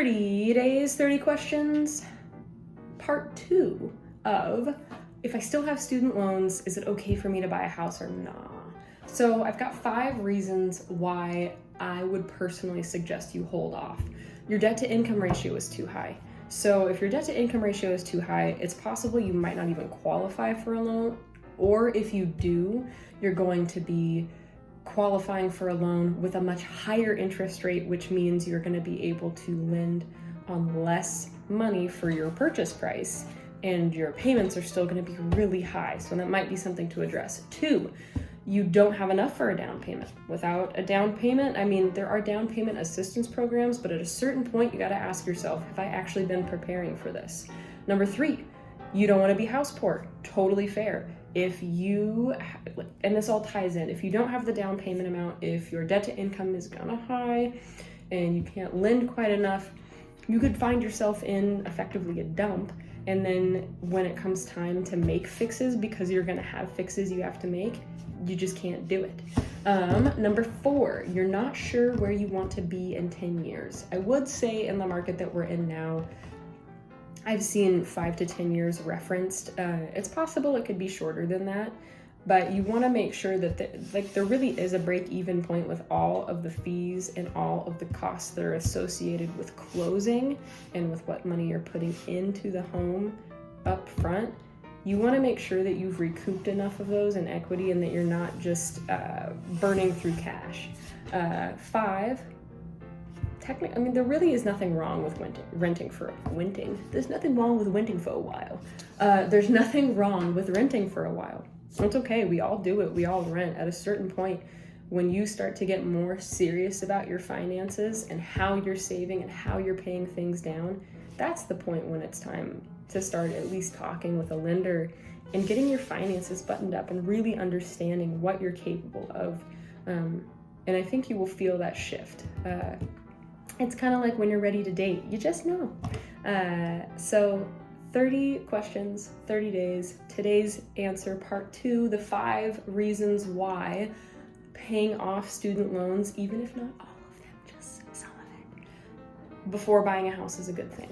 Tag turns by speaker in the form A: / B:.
A: 30 days, 30 questions, part 2 of if I still have student loans, is it okay for me to buy a house or not? So I've got 5 reasons why I would personally suggest you hold off. Your debt to income ratio is too high. So if your debt to income ratio is too high, it's possible you might not even qualify for a loan, or if you do, you're going to be qualifying for a loan with a much higher interest rate, which means you're going to be able to lend on less money for your purchase price, and your payments are still going to be really high. So that might be something to address. 2, you don't have enough for a down payment. Without a down payment, I mean, there are down payment assistance programs, but at a certain point, you got to ask yourself, have I actually been preparing for this? Number 3, you don't want to be house poor. Totally fair. If you, and this all ties in, if you don't have the down payment amount, if your debt to income is kind of high and you can't lend quite enough, you could find yourself in effectively a dump. And then when it comes time to make fixes, because you're going to have fixes you have to make, you just can't do it. Number 4, you're not sure where you want to be in 10 years. I would say in the market that we're in now, I've seen 5 to 10 years referenced. It's possible it could be shorter than that, but you want to make sure that there really is a break-even point with all of the fees and all of the costs that are associated with closing and with what money you're putting into the home up front. You want to make sure that you've recouped enough of those in equity and that you're not just burning through cash. 5, technically, I mean, there really is nothing wrong with There's nothing wrong with renting for a while. There's nothing wrong with renting for a while. It's okay. We all do it. We all rent. At a certain point, when you start to get more serious about your finances and how you're saving and how you're paying things down, that's the point when it's time to start at least talking with a lender and getting your finances buttoned up and really understanding what you're capable of. And I think you will feel that shift. It's kind of like when you're ready to date, you just know. So 30 questions, 30 days. Today's answer, part 2, the 5 reasons why paying off student loans, even if not all of them, just some of it, before buying a house is a good thing.